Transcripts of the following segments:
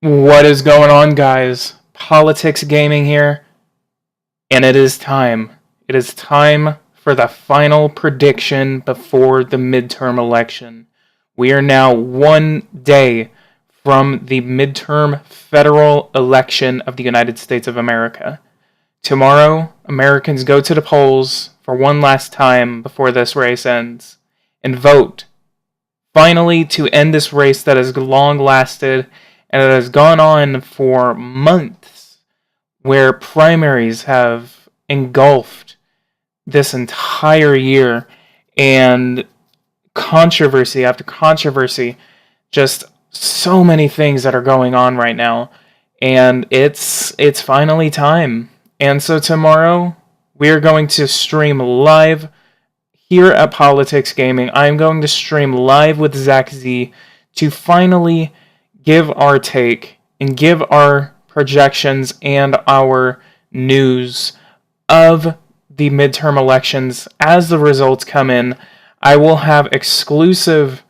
What is going on, guys? Politics Gaming here, and it is time. It is time for the final prediction before the midterm election. We are now 1 day from the midterm federal election of the United States of America. Tomorrow, Americans go to the polls for one last time before this race ends and vote, finally, to end this race that has long lasted and it has gone on for months, where primaries have engulfed this entire year, and controversy after controversy, just so many things that are going on right now, and it's finally time. And so tomorrow we are going to stream live here at Politics Gaming. I'm going to stream live with Zach Z to finally give our take and give our projections and our news of the midterm elections as the results come in. I will have not exclusive,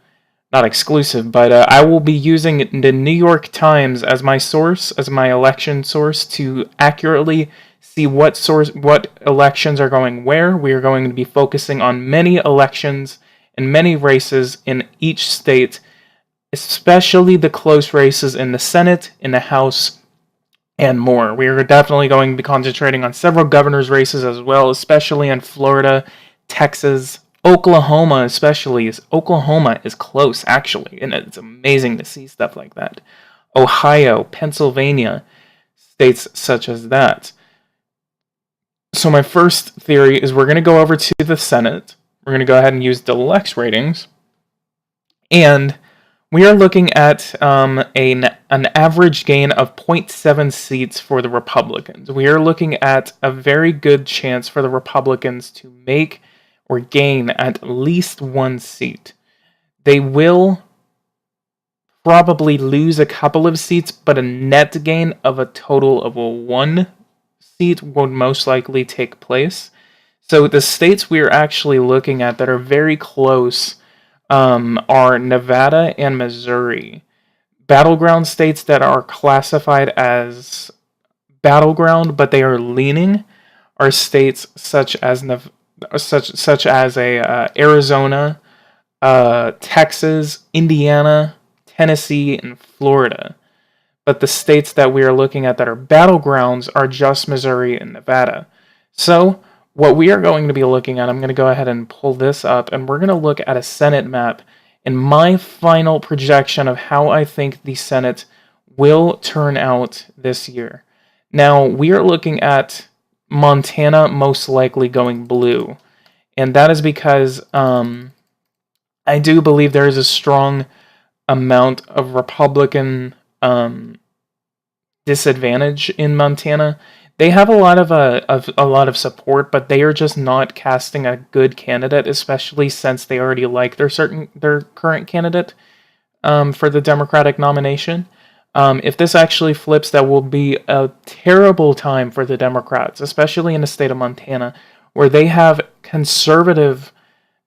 but I will be using the New York Times as my source, as my election source, to accurately see what elections are going where. We are going to be focusing on many elections and many races in each state, especially the close races in the Senate, in the House, and more. We are definitely going to be concentrating on several governor's races as well, especially in Florida, Texas, Oklahoma especially. Oklahoma is close, actually, and it's amazing to see stuff like that. Ohio, Pennsylvania, states such as that. So my first theory is we're going to go over to the Senate. We're going to go ahead and use the Lex ratings, and we are looking at an average gain of 0.7 seats for the Republicans. We are looking at a very good chance for the Republicans to make or gain at least one seat. They will probably lose a couple of seats, but a net gain of a total of one seat would most likely take place. So the states we are actually looking at that are very close are Nevada and Missouri. Battleground states that are classified as battleground, but they are leaning, are states such as Arizona, Texas, Indiana, Tennessee, and Florida. But the states that we are looking at that are battlegrounds are just Missouri and Nevada. So what we are going to be looking at, I'm going to go ahead and pull this up, and we're going to look at a Senate map and my final projection of how I think the Senate will turn out this year. Now, we are looking at Montana most likely going blue, and that is because I do believe there is a strong amount of Republican disadvantage in Montana. They have a lot of support, but they are just not casting a good candidate, especially since they already like their current candidate for the Democratic nomination. If this actually flips, that will be a terrible time for the Democrats, especially in the state of Montana, where they have conservative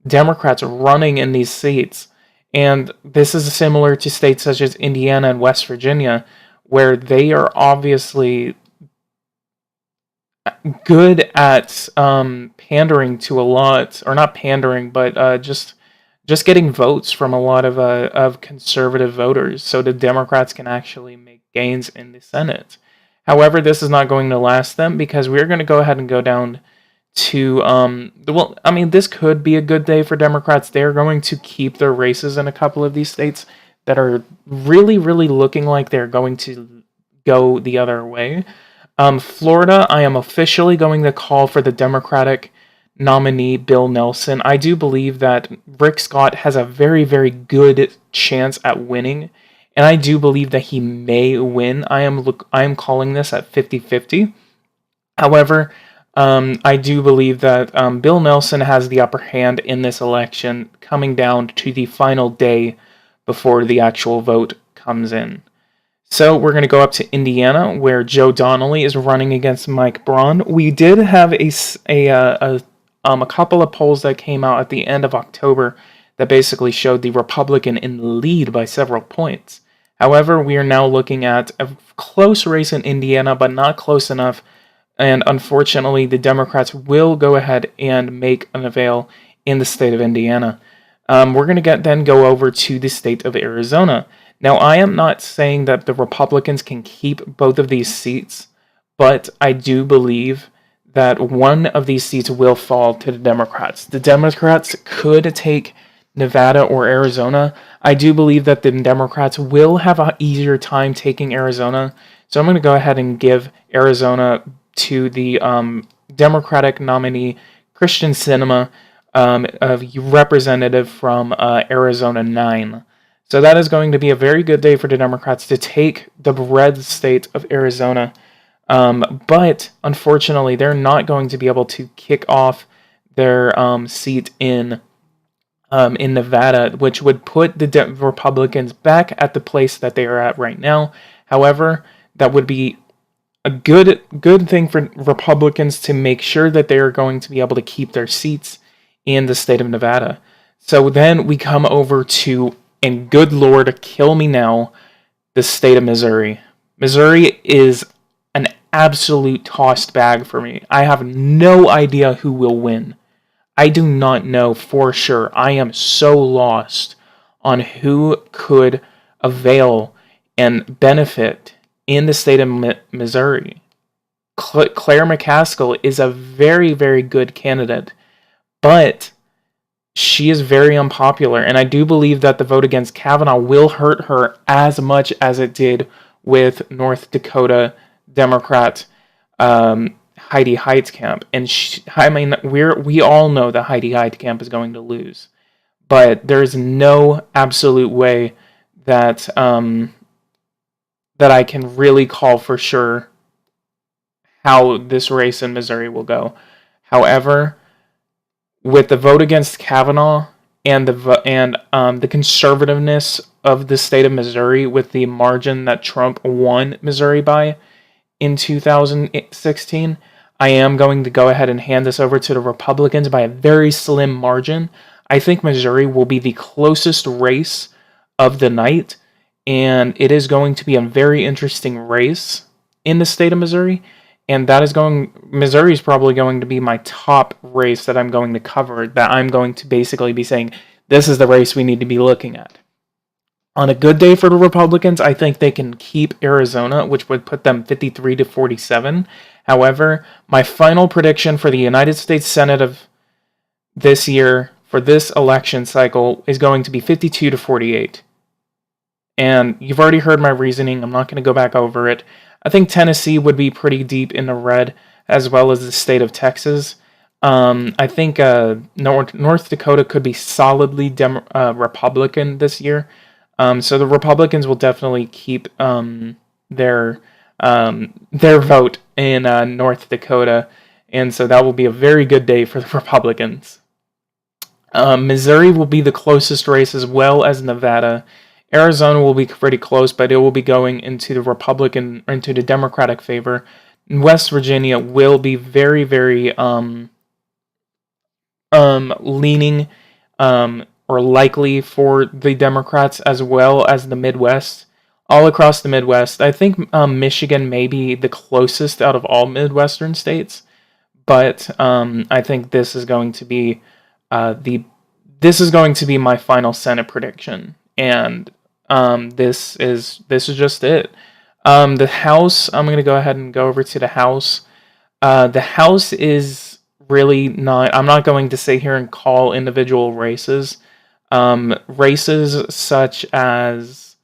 Democrats running in these seats. And this is similar to states such as Indiana and West Virginia, where they are obviously good at pandering to a lot, or not pandering, but just getting votes from a lot of conservative voters, so the Democrats can actually make gains in the Senate. However, this is not going to last them, because we're going to go ahead and go down to this could be a good day for Democrats. They're going to keep their races in a couple of these states that are really, really looking like they're going to go the other way. Florida, I am officially going to call for the Democratic nominee, Bill Nelson. I do believe that Rick Scott has a very, very good chance at winning, and I do believe that he may win. I am calling this at 50-50. However, I do believe that Bill Nelson has the upper hand in this election, coming down to the final day before the actual vote comes in. So we're going to go up to Indiana, where Joe Donnelly is running against Mike Braun. We did have a couple of polls that came out at the end of October that basically showed the Republican in the lead by several points. However, we are now looking at a close race in Indiana, but not close enough. And unfortunately, the Democrats will go ahead and make an avail in the state of Indiana. We're going to then go over to the state of Arizona. Now, I am not saying that the Republicans can keep both of these seats, but I do believe that one of these seats will fall to the Democrats. The Democrats could take Nevada or Arizona. I do believe that the Democrats will have an easier time taking Arizona. So I'm going to go ahead and give Arizona to the Democratic nominee, Christian Sinema, a representative from Arizona 9. So that is going to be a very good day for the Democrats to take the red state of Arizona. But unfortunately, they're not going to be able to kick off their seat in Nevada, which would put the Republicans back at the place that they are at right now. However, that would be a good thing for Republicans to make sure that they are going to be able to keep their seats in the state of Nevada. So then we come over to, and good Lord, kill me now, the state of Missouri. Missouri is an absolute tossed bag for me. I have no idea who will win. I do not know for sure. I am so lost on who could avail and benefit in the state of Missouri. Claire McCaskill is a very, very good candidate, but she is very unpopular, and I do believe that the vote against Kavanaugh will hurt her as much as it did with North Dakota Democrat Heidi Heitkamp. And we all know that Heidi Heitkamp is going to lose, but there's no absolute way that that I can really call for sure how this race in Missouri will go. However, with the vote against Kavanaugh and the conservativeness of the state of Missouri, with the margin that Trump won Missouri by in 2016, I am going to go ahead and hand this over to the Republicans by a very slim margin. I think Missouri will be the closest race of the night, and it is going to be a very interesting race in the state of Missouri. And Missouri is probably going to be my top race that I'm going to cover, that I'm going to basically be saying, this is the race we need to be looking at. On a good day for the Republicans, I think they can keep Arizona, which would put them 53-47. However, my final prediction for the United States Senate of this year, for this election cycle, is going to be 52-48. And you've already heard my reasoning. I'm not going to go back over it. I think Tennessee would be pretty deep in the red, as well as the state of Texas. I think North Dakota could be solidly Republican this year. So the Republicans will definitely keep their vote in North Dakota, and so that will be a very good day for the Republicans. Missouri will be the closest race, as well as Nevada. Arizona will be pretty close, but it will be going into the Democratic favor. West Virginia will be very, very leaning or likely for the Democrats, as well as the Midwest. All across the Midwest, I think Michigan may be the closest out of all Midwestern states, but I think this is going to be my final Senate prediction, and this is just it. The House, I'm going to go ahead and go over to the House. The House is really not, I'm not going to sit here and call individual races. Races such as,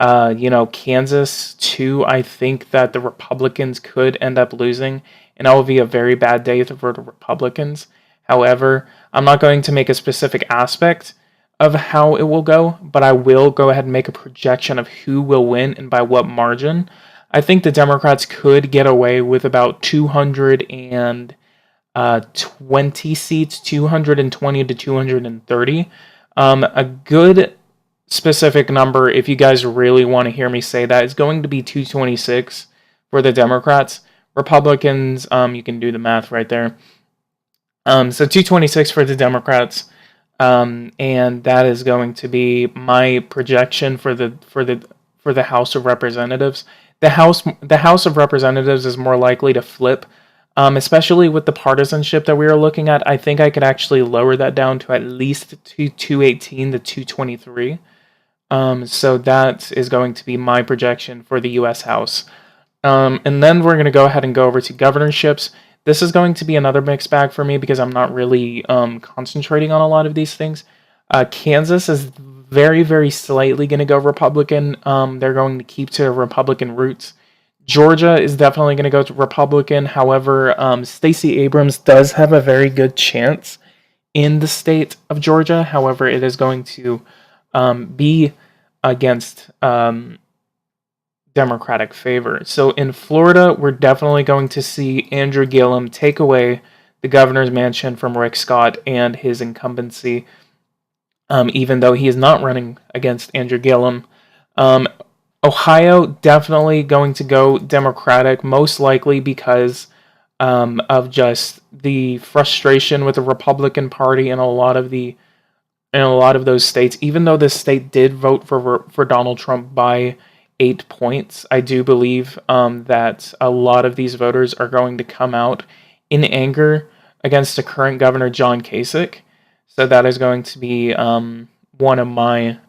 Kansas too, I think that the Republicans could end up losing, and that will be a very bad day for the Republicans. However, I'm not going to make a specific aspect of how it will go, but I will go ahead and make a projection of who will win and by what margin. I think the Democrats could get away with about 220 seats, 220 to 230. A good specific number, if you guys really want to hear me say that, is going to be 226 for the Democrats. Republicans, you can do the math right there. So 226 for the Democrats, and that is going to be my projection for for the House of Representatives. The House of Representatives is more likely to flip, especially with the partisanship that we are looking at. I think I could actually lower that down to at least 218 to 223. So that is going to be my projection for the U.S. House. And then we're going to go ahead and go over to governorships. This is going to be another mixed bag for me because I'm not really concentrating on a lot of these things. Kansas is very, very slightly going to go Republican. They're going to keep to Republican roots. Georgia is definitely going to go to Republican. However, Stacey Abrams does have a very good chance in the state of Georgia. However, it is going to be against Democratic favor. So in Florida, we're definitely going to see Andrew Gillum take away the governor's mansion from Rick Scott and his incumbency, even though he is not running against Andrew Gillum. Ohio, definitely going to go Democratic, most likely because of just the frustration with the Republican Party in a lot of those states. Even though this state did vote for Donald Trump by 8 points, I do believe that a lot of these voters are going to come out in anger against the current governor, John Kasich. So that is going to be one of my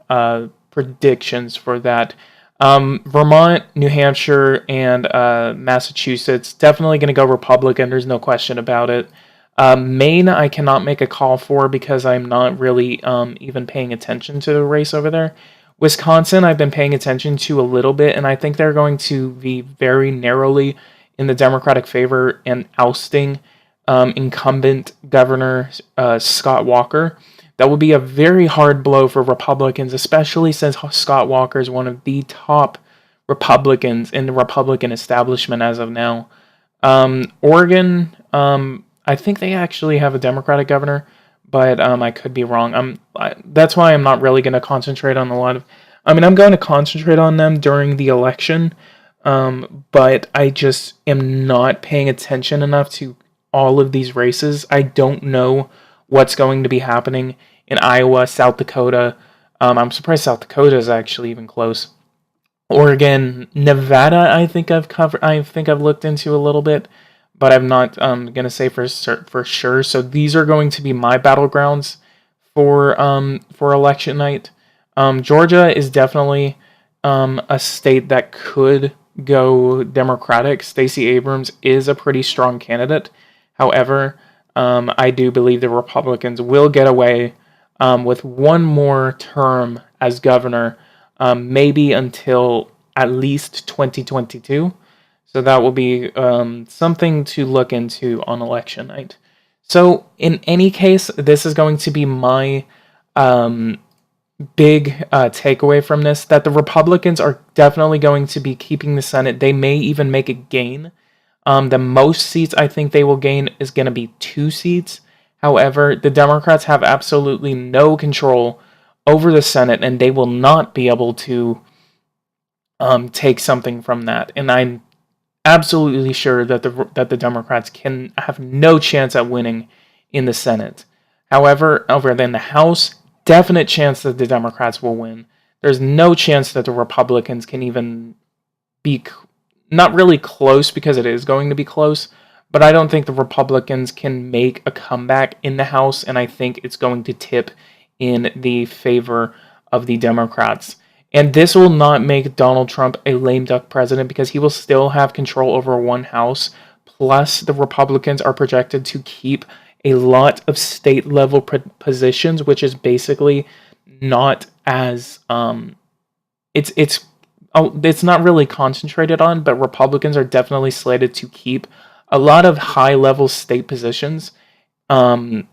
predictions for that. Vermont, New Hampshire, and Massachusetts, definitely going to go Republican. There's no question about it. Maine, I cannot make a call for because I'm not really even paying attention to the race over there. Wisconsin, I've been paying attention to a little bit, and I think they're going to be very narrowly in the Democratic favor and ousting incumbent Governor Scott Walker. That would be a very hard blow for Republicans, especially since Scott Walker is one of the top Republicans in the Republican establishment as of now. Oregon, I think they actually have a Democratic governor, but I could be wrong. That's why I'm not really going to concentrate on a lot of... I'm going to concentrate on them during the election, but I just am not paying attention enough to all of these races. I don't know what's going to be happening in Iowa, South Dakota. I'm surprised South Dakota is actually even close. Oregon, Nevada, I think I've looked into a little bit, but I'm not going to say for sure. So these are going to be my battlegrounds for election night. Georgia is definitely a state that could go Democratic. Stacey Abrams is a pretty strong candidate. However, I do believe the Republicans will get away with one more term as governor, maybe until at least 2022. So that will be something to look into on election night. So in any case, this is going to be my big takeaway from this, that the Republicans are definitely going to be keeping the Senate. They may even make a gain. The most seats I think they will gain is going to be 2 seats. However, the Democrats have absolutely no control over the Senate, and they will not be able to take something from that. And I'm absolutely sure that the Democrats can have no chance at winning in the Senate. However, over in the House, definite chance that the Democrats will win. There's no chance that the Republicans can even be not really close, because it is going to be close, but I don't think the Republicans can make a comeback in the House, and I think it's going to tip in the favor of the Democrats. And this will not make Donald Trump a lame duck president, because he will still have control over one House. Plus, the Republicans are projected to keep a lot of state-level positions, which is basically not as... It's not really concentrated on, but Republicans are definitely slated to keep a lot of high-level state positions. Looking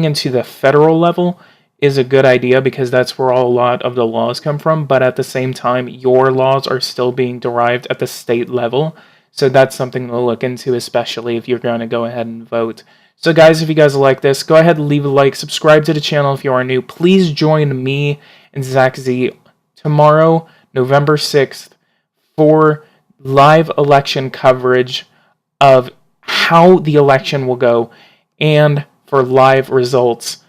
into the federal level is a good idea, because that's where a lot of the laws come from, but at the same time, your laws are still being derived at the state level, so that's something to look into, especially if you're going to go ahead and vote. So guys, if you guys like this, go ahead and leave a like, subscribe to the channel if you are new. Please join me and Zach Z tomorrow, November 6th, for live election coverage of how the election will go, and for live results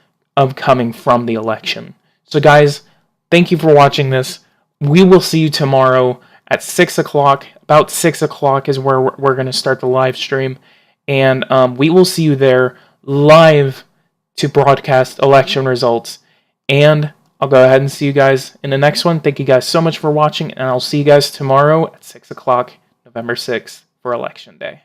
coming from the election. So guys, thank you for watching this. we will see you tomorrow at 6 o'clock. About 6 o'clock is where we're going to start the live stream. And we will see you there live to broadcast election results. And I'll go ahead and see you guys in the next one. Thank you guys so much for watching, and I'll see you guys tomorrow at 6 o'clock, November 6th, for Election Day.